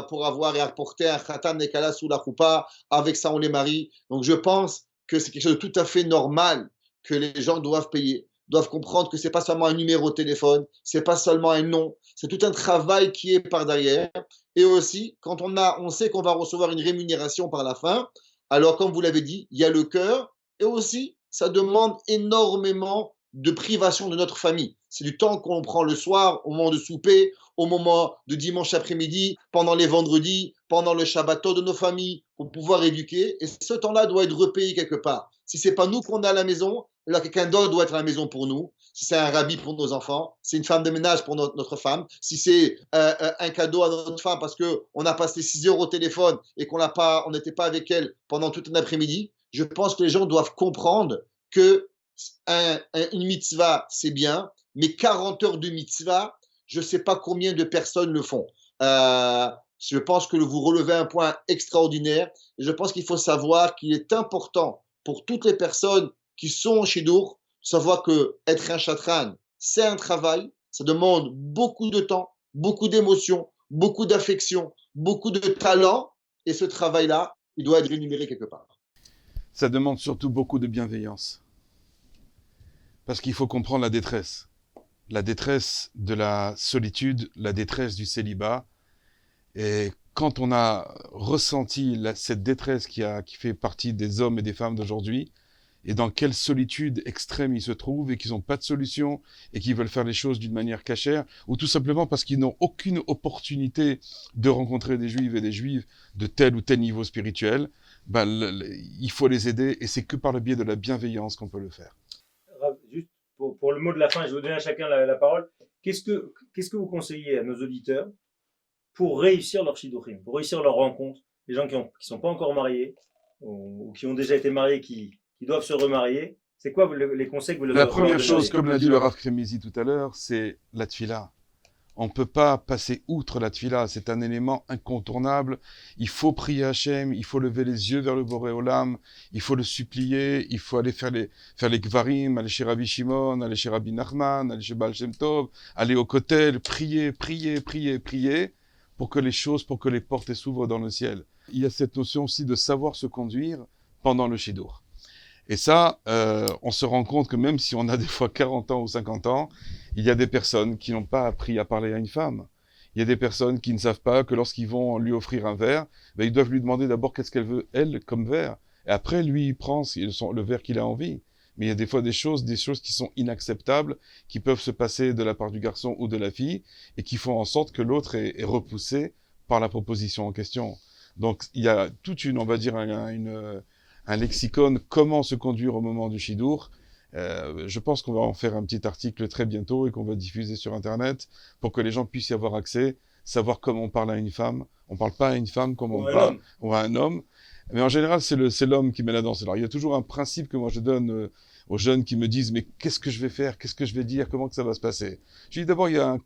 pour avoir et apporter un khatan nekala sous la choupa. Avec ça, on les marie. Donc, je pense que c'est quelque chose de tout à fait normal que les gens doivent payer, doivent comprendre que ce n'est pas seulement un numéro de téléphone, ce n'est pas seulement un nom, c'est tout un travail qui est par derrière. Et aussi, quand on sait qu'on va recevoir une rémunération par la fin, alors comme vous l'avez dit, il y a le cœur, et aussi, ça demande énormément de privation de notre famille. C'est du temps qu'on prend le soir, au moment de souper, au moment de dimanche après-midi, pendant les vendredis, pendant le Shabbatot de nos familles, pour pouvoir éduquer. Et ce temps-là doit être repayé quelque part. Si ce n'est pas nous qu'on est à la maison, là, quelqu'un d'autre doit être à la maison pour nous. Si c'est un rabbi pour nos enfants, c'est une femme de ménage pour notre femme. Si c'est un cadeau à notre femme parce qu'on a passé 6 heures au téléphone et qu'on n'était pas avec elle pendant tout un après-midi, je pense que les gens doivent comprendre que une mitzvah, c'est bien, mais 40 heures de mitzvah, je ne sais pas combien de personnes le font. Je pense que vous relevez un point extraordinaire. Et je pense qu'il faut savoir qu'il est important pour toutes les personnes qui sont au Shidour, savoir que être un chatran, c'est un travail, ça demande beaucoup de temps, beaucoup d'émotions, beaucoup d'affection, beaucoup de talent, et ce travail-là, il doit être rémunéré quelque part. Ça demande surtout beaucoup de bienveillance. Parce qu'il faut comprendre la détresse de la solitude, la détresse du célibat. Et quand on a ressenti cette détresse qui fait partie des hommes et des femmes d'aujourd'hui, et dans quelle solitude extrême ils se trouvent et qu'ils n'ont pas de solution et qu'ils veulent faire les choses d'une manière cachère, ou tout simplement parce qu'ils n'ont aucune opportunité de rencontrer des juifs et des juives de tel ou tel niveau spirituel, il faut les aider, et c'est que par le biais de la bienveillance qu'on peut le faire. Juste pour le mot de la fin, je vais vous donner à chacun la parole. Qu'est-ce que vous conseillez à nos auditeurs pour réussir leur shidduchim, pour réussir leur rencontre, les gens qui sont pas encore mariés ou qui ont déjà été mariés, qui doivent se remarier? C'est quoi les conseils que vous leur donnez? La première chose, comme l'a dit le Rav Kremizi tout à l'heure, c'est la tfila. On ne peut pas passer outre la tfila, c'est un élément incontournable. Il faut prier Hachem, il faut lever les yeux vers le Boré Olam, il faut le supplier, il faut aller faire les Gvarim, aller chez Rabbi Shimon, aller chez Rabbi Nachman, aller chez Baal Shem Tov, aller au Kotel, prier, pour que les portes s'ouvrent dans le ciel. Il y a cette notion aussi de savoir se conduire pendant le Shidour. Et ça, on se rend compte que même si on a des fois 40 ans ou 50 ans, il y a des personnes qui n'ont pas appris à parler à une femme. Il y a des personnes qui ne savent pas que lorsqu'ils vont lui offrir un verre, ils doivent lui demander d'abord qu'est-ce qu'elle veut, elle, comme verre. Et après, lui, il prend le verre qu'il a envie. Mais il y a des fois des choses qui sont inacceptables, qui peuvent se passer de la part du garçon ou de la fille, et qui font en sorte que l'autre est repoussé par la proposition en question. Donc, il y a toute on va dire, un lexicon, comment se conduire au moment du Shidour. Je pense qu'on va en faire un petit article très bientôt et qu'on va diffuser sur Internet pour que les gens puissent y avoir accès, savoir comment on parle à une femme. On ne parle pas à une femme comme on parle à un homme. Mais en général, c'est l'homme qui met la danse. Alors, il y a toujours un principe que moi je donne aux jeunes qui me disent « Mais qu'est-ce que je vais faire? Qu'est-ce que je vais dire? Comment que ça va se passer ?» Je dis d'abord, il y a un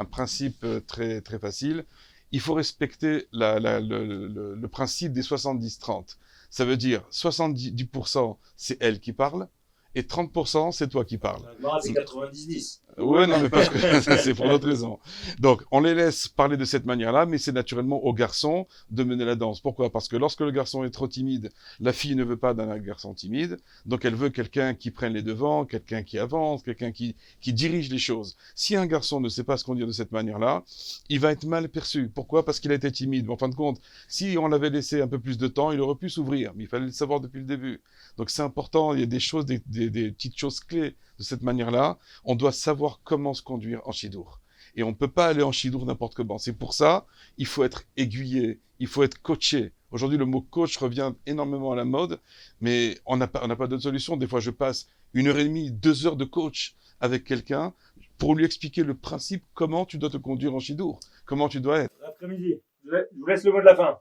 principe très, très facile. Il faut respecter le principe des 70-30. Ça veut dire 70% c'est elle qui parle et 30% c'est toi qui parles. C'est 90-10. Ouais, non, mais parce que c'est pour d'autres raisons. Donc, on les laisse parler de cette manière-là, mais c'est naturellement au garçon de mener la danse. Pourquoi? Parce que lorsque le garçon est trop timide, la fille ne veut pas d'un garçon timide, donc elle veut quelqu'un qui prenne les devants, quelqu'un qui avance, quelqu'un qui dirige les choses. Si un garçon ne sait pas se conduire de cette manière-là, il va être mal perçu. Pourquoi? Parce qu'il a été timide. Mais en fin de compte, si on l'avait laissé un peu plus de temps, il aurait pu s'ouvrir, mais il fallait le savoir depuis le début. Donc c'est important, il y a des choses, des petites choses clés de cette manière-là. On doit savoir comment se conduire en Shidour. Et on ne peut pas aller en Shidour n'importe comment. C'est pour ça, il faut être aiguillé, il faut être coaché. Aujourd'hui, le mot coach revient énormément à la mode, mais on n'a pas d'autre solution. Des fois, je passe 1h30, 2 heures de coach avec quelqu'un pour lui expliquer le principe, comment tu dois te conduire en Shidour, comment tu dois être. Après-midi, je vous laisse le mot de la fin.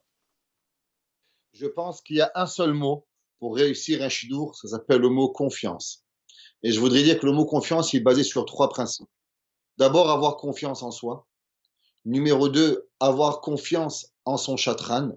Je pense qu'il y a un seul mot pour réussir un shidour, ça s'appelle le mot confiance. Et je voudrais dire que le mot confiance il est basé sur 3 principes. D'abord, avoir confiance en soi. Numéro 2, avoir confiance en son chatran.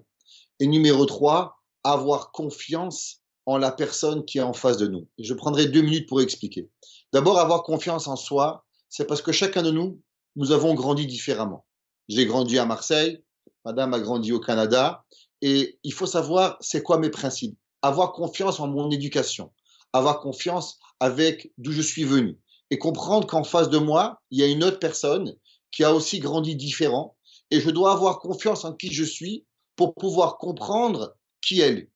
Et numéro 3, avoir confiance en la personne qui est en face de nous. Et je prendrai 2 minutes pour expliquer. D'abord, avoir confiance en soi, c'est parce que chacun de nous, nous avons grandi différemment. J'ai grandi à Marseille, madame a grandi au Canada, et il faut savoir c'est quoi mes principes. Avoir confiance en mon éducation, avoir confiance avec d'où je suis venu, et comprendre qu'en face de moi, il y a une autre personne qui a aussi grandi différent, et je dois avoir confiance en qui je suis pour pouvoir comprendre qui elle est.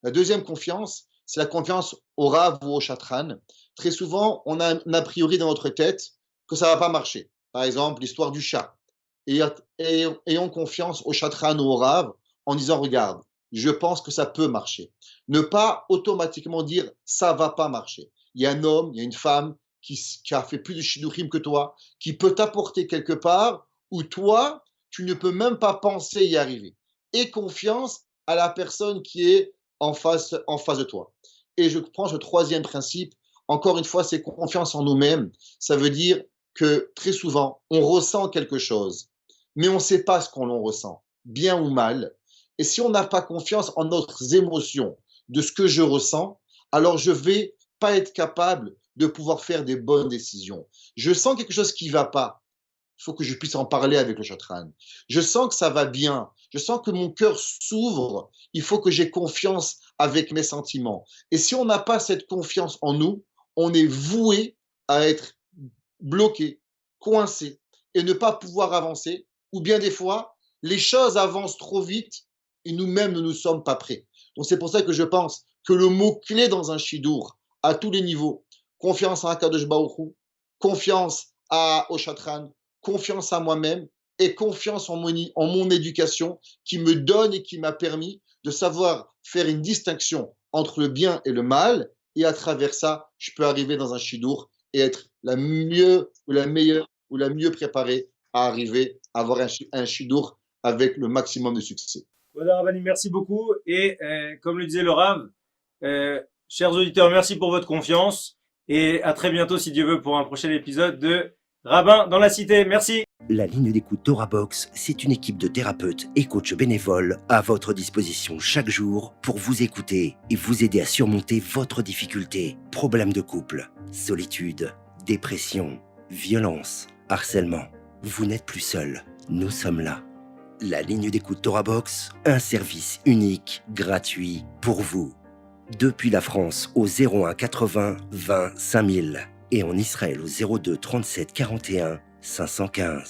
La deuxième confiance, c'est la confiance au Rav ou au Chatran. Très souvent, on a un a priori dans notre tête que ça ne va pas marcher. Par exemple, l'histoire du chat. Et ayons confiance au Chatran ou au Rav en disant, regarde, je pense que ça peut marcher. Ne pas automatiquement dire, ça ne va pas marcher. Il y a un homme, il y a une femme qui a fait plus de shidurim que toi, qui peut t'apporter quelque part où toi, tu ne peux même pas penser y arriver. Et confiance à la personne qui est en face de toi. Et je prends ce troisième principe, encore une fois, c'est confiance en nous-mêmes. Ça veut dire que très souvent, on ressent quelque chose, mais on ne sait pas ce qu'on ressent, bien ou mal. Et si on n'a pas confiance en notre émotion, de ce que je ressens, alors je ne vais pas être capable de pouvoir faire des bonnes décisions. Je sens quelque chose qui ne va pas. Il faut que je puisse en parler avec le chatran. Je sens que ça va bien. Je sens que mon cœur s'ouvre. Il faut que j'ai confiance avec mes sentiments. Et si on n'a pas cette confiance en nous, on est voué à être bloqué, coincé et ne pas pouvoir avancer. Ou bien des fois, les choses avancent trop vite et nous-mêmes ne nous sommes pas prêts. Donc c'est pour ça que je pense que le mot-clé dans un shidour, à tous les niveaux, confiance en Akadosh Baruch Hu, confiance au chatran, confiance à moi-même et confiance en mon éducation qui me donne et qui m'a permis de savoir faire une distinction entre le bien et le mal. Et à travers ça, je peux arriver dans un shidour et être la mieux ou la meilleure ou la mieux préparée à arriver à avoir un shidour avec le maximum de succès. Voilà, Rabbanim, merci beaucoup. Et comme le disait le Rav, chers auditeurs, merci pour votre confiance. Et à très bientôt, si Dieu veut, pour un prochain épisode de Rabbin dans la Cité. Merci. La ligne d'écoute TorahBox, c'est une équipe de thérapeutes et coachs bénévoles à votre disposition chaque jour pour vous écouter et vous aider à surmonter votre difficulté. Problèmes de couple, solitude, dépression, violence, harcèlement. Vous n'êtes plus seul, nous sommes là. La ligne d'écoute TorahBox, un service unique, gratuit pour vous. Depuis la France au 01 80 20 5000 et en Israël au 02 37 41 515.